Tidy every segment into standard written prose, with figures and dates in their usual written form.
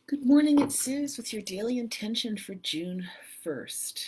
Good morning, it's Suze with your daily intention for June 1st.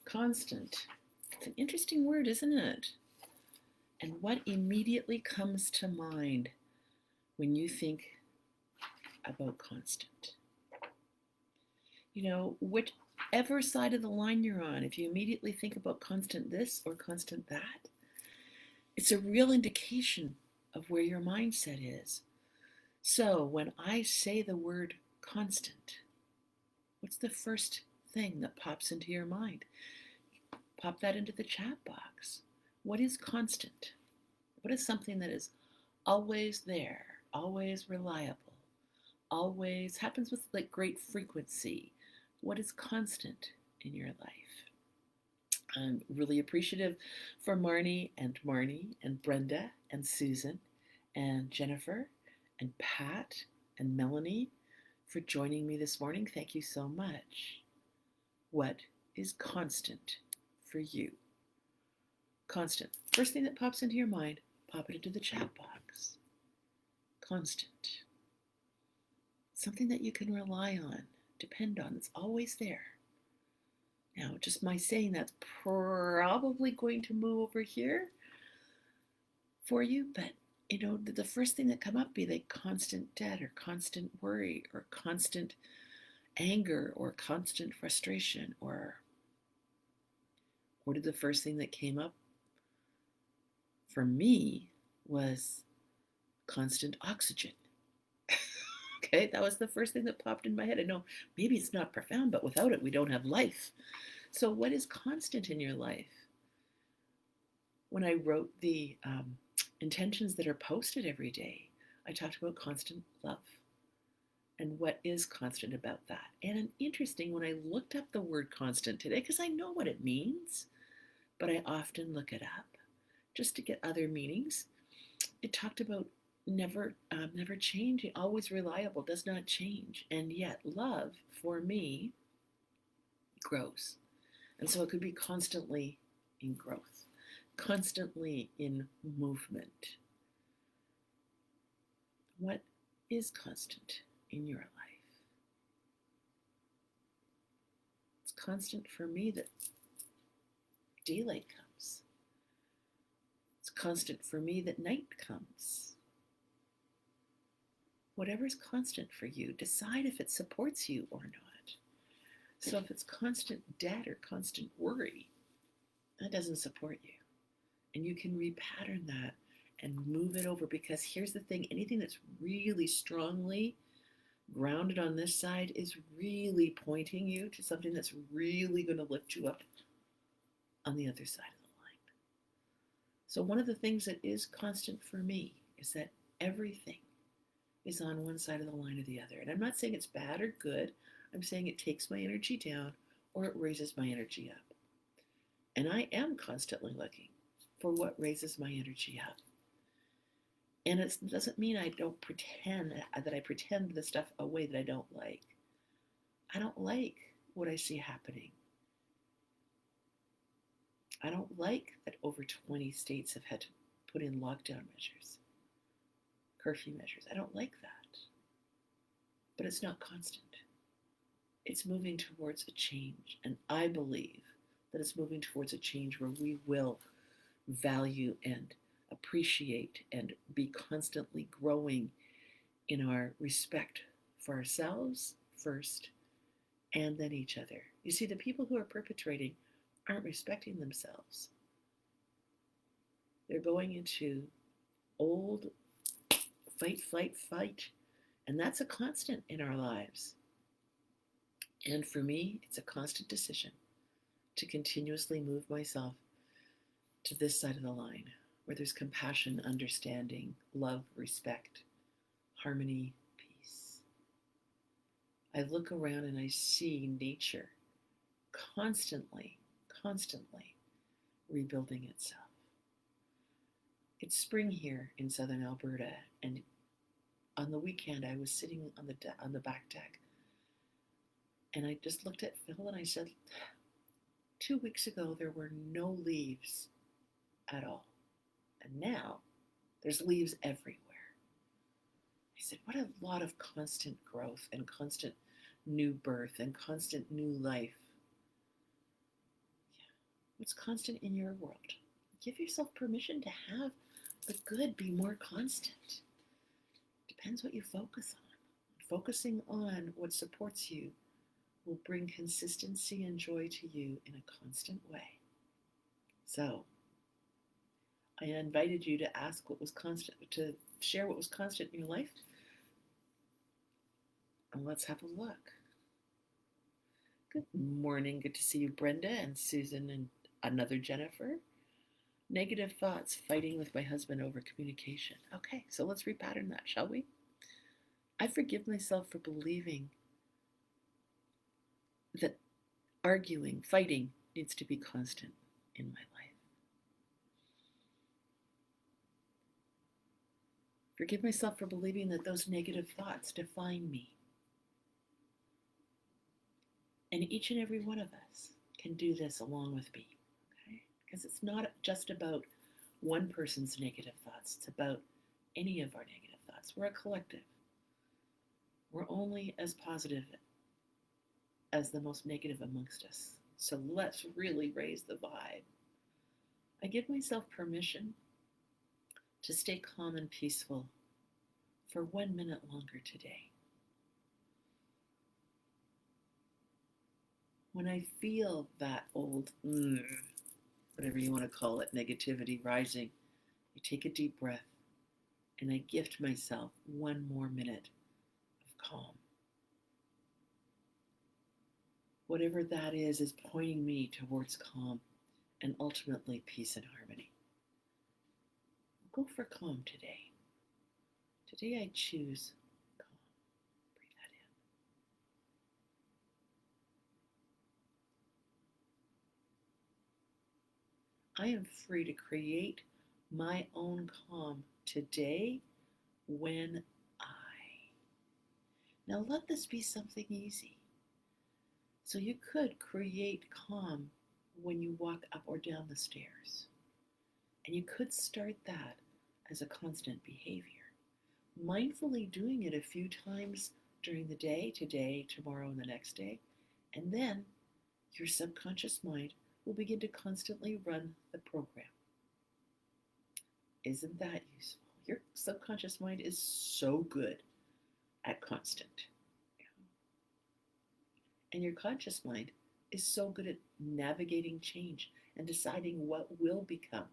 Constant. It's an interesting word, isn't it? And what immediately comes to mind when you think about constant? Whichever side of the line you're on, if you immediately think about constant this or constant that, it's a real indication of where your mindset is. So when I say the word constant, what's the first thing that pops into your mind? Pop that into the chat box. What is constant? What is something that is always there, always reliable, always happens with like great frequency? What is constant in your life? I'm really appreciative for Marnie and Brenda and Susan and Jennifer and Pat and Melanie for joining me this morning. Thank you so much. What is constant for you? Constant. First thing that pops into your mind, pop it into the chat box. Constant. Something that you can rely on, depend on. It's always there. Now, just my saying that's probably going to move over here for you, but the first thing that come up be like constant debt or constant worry or constant anger or constant frustration or what did the first thing that came up for me was constant oxygen. Okay, that was the first thing that popped in my head. I know maybe it's not profound, but without it, we don't have life. So, what is constant in your life? When I wrote the intentions that are posted every day, I talked about constant love and what is constant about that. And interesting, when I looked up the word constant today, because I know what it means, but I often look it up just to get other meanings. It talked about never changing, always reliable, does not change. And yet love for me grows. And so it could be constantly in growth, constantly in movement. What is constant in your life? It's constant for me that daylight comes. It's constant for me that night comes. Whatever's constant for you, decide if it supports you or not. So if it's constant debt or constant worry, that doesn't support you. And you can repattern that and move it over, because here's the thing, anything that's really strongly grounded on this side is really pointing you to something that's really going to lift you up on the other side of the line. So one of the things that is constant for me is that everything is on one side of the line or the other. And I'm not saying it's bad or good. I'm saying it takes my energy down or it raises my energy up. And I am constantly looking for what raises my energy up. And it doesn't mean I don't pretend that I pretend the stuff away that I don't like. I don't like what I see happening. I don't like that over 20 states have had to put in lockdown measures, curfew measures. I don't like that. But it's not constant. It's moving towards a change. And I believe that it's moving towards a change where we will value and appreciate and be constantly growing in our respect for ourselves first and then each other. You see, the people who are perpetrating aren't respecting themselves. They're going into old fight, flight, fight, and that's a constant in our lives. And for me, it's a constant decision to continuously move myself to this side of the line where there's compassion, understanding, love, respect, harmony, peace. I look around and I see nature constantly rebuilding itself. It's spring here in southern Alberta, and on the weekend I was sitting on the back deck, and I just looked at Phil and I said, 2 weeks ago there were no leaves at all, and now there's leaves everywhere. I said, what a lot of constant growth and constant new birth and constant new life. Yeah. What's constant in your world? Give yourself permission to have the good be more constant. Depends what you focus on. Focusing on what supports you will bring consistency and joy to you in a constant way. So, I invited you to ask what was constant, to share what was constant in your life. And let's have a look. Good morning. Good to see you, Brenda and Susan and another Jennifer. Negative thoughts, fighting with my husband over communication. Okay, so let's repattern that, shall we? I forgive myself for believing that arguing, fighting needs to be constant in my life. Forgive myself for believing that those negative thoughts define me. And each and every one of us can do this along with me, okay? Because it's not just about one person's negative thoughts. It's about any of our negative thoughts. We're a collective. We're only as positive as the most negative amongst us. So let's really raise the vibe. I give myself permission to stay calm and peaceful for 1 minute longer today. When I feel that old, whatever you want to call it, negativity rising, I take a deep breath and I gift myself 1 more minute of calm. Whatever that is pointing me towards calm and ultimately peace and harmony. I'll go for calm today. Today I choose calm. Breathe that in. I am free to create my own calm today when I. Now let this be something easy. So you could create calm when you walk up or down the stairs. And you could start that as a constant behavior. Mindfully doing it a few times during the day, today, tomorrow, and the next day. And then your subconscious mind will begin to constantly run the program. Isn't that useful? Your subconscious mind is so good at constant. And your conscious mind is so good at navigating change and deciding what will become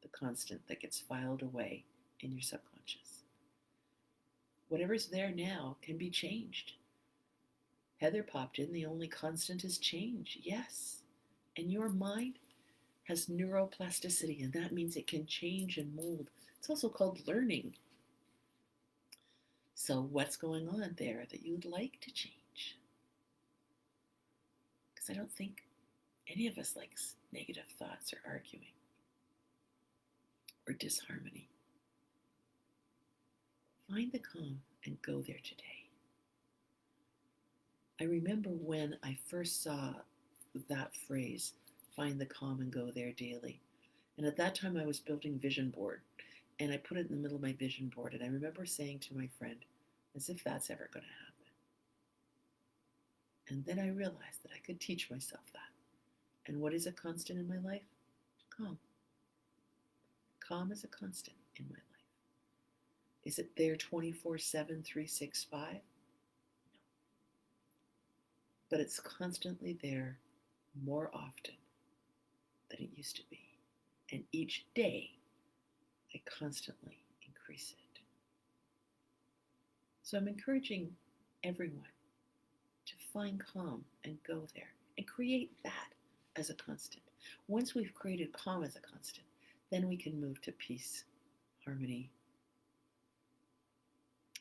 the constant that gets filed away in your subconscious. Whatever's there now can be changed. Heather popped in, the only constant is change. Yes. And your mind has neuroplasticity, and that means it can change and mold. It's also called learning. So what's going on there that you would like to change? Because I don't think any of us likes negative thoughts or arguing or disharmony. Find the calm and go there today. I remember when I first saw that phrase, find the calm and go there daily. And at that time I was building vision board, and I put it in the middle of my vision board, and I remember saying to my friend, as if that's ever going to happen. And then I realized that I could teach myself that. And what is a constant in my life? Calm. Calm is a constant in my life. Is it there 24/7, 365? No. But it's constantly there more often than it used to be. And each day, I constantly increase it. So I'm encouraging everyone to find calm and go there and create that as a constant. Once we've created calm as a constant, then we can move to peace, harmony,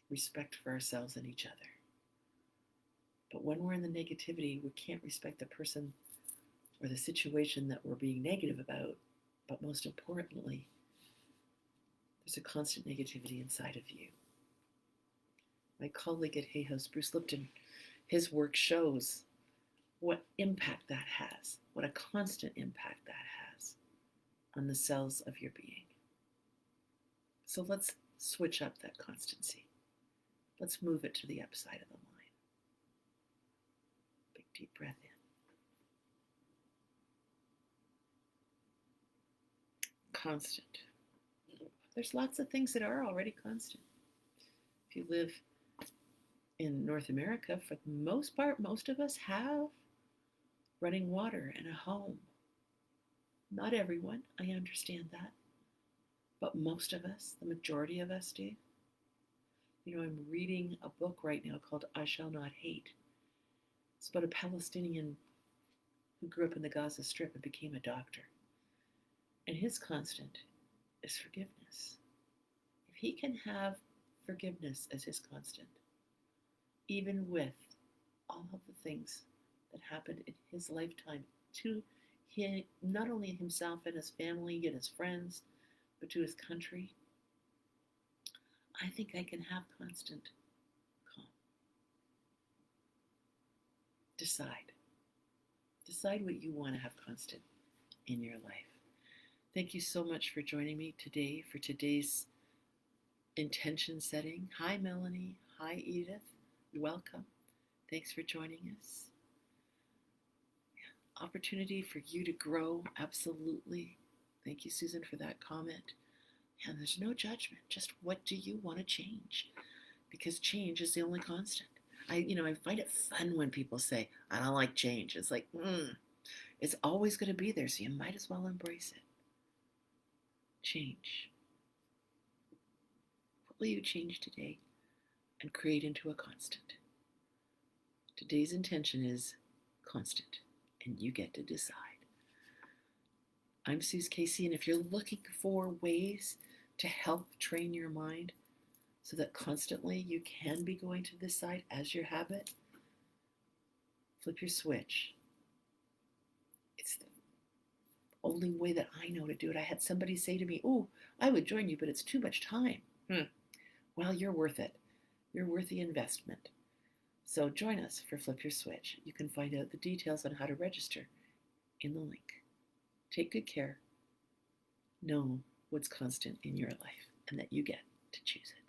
respect for ourselves and each other. But when we're in the negativity, we can't respect the person or the situation that we're being negative about. But most importantly, there's a constant negativity inside of you. My colleague at Hay House, Bruce Lipton, his work shows what impact that has, what a constant impact that has on the cells of your being. So let's switch up that constancy. Let's move it to the upside of the line. Big deep breath in. Constant. There's lots of things that are already constant. If you live in North America, for the most part, most of us have running water and a home. Not everyone, I understand that. But most of us, the majority of us do. You know, I'm reading a book right now called I Shall Not Hate. It's about a Palestinian who grew up in the Gaza Strip and became a doctor. And his constant is forgiveness. If he can have forgiveness as his constant, even with all of the things that happened in his lifetime to him, not only himself and his family and his friends, but to his country, I think I can have constant calm. Decide. Decide what you want to have constant in your life. Thank you so much for joining me today for today's intention setting. Hi, Melanie. Hi, Edith. Welcome. Thanks for joining us. Opportunity for you to grow, absolutely. Thank you, Susan, for that comment. And there's no judgment. Just what do you want to change? Because change is the only constant. I find it fun when people say, I don't like change. It's like, it's always going to be there, so you might as well embrace it. Change. What will you change today and create into a constant? Today's intention is constant, and you get to decide. I'm Suze Casey, and if you're looking for ways to help train your mind so that constantly you can be going to this side as your habit, flip your switch. It's the only way that I know to do it. I had somebody say to me, oh, I would join you, but it's too much time. Well, you're worth it. You're worth the investment. So join us for Flip Your Switch. You can find out the details on how to register in the link. Take good care. Know what's constant in your life and that you get to choose it.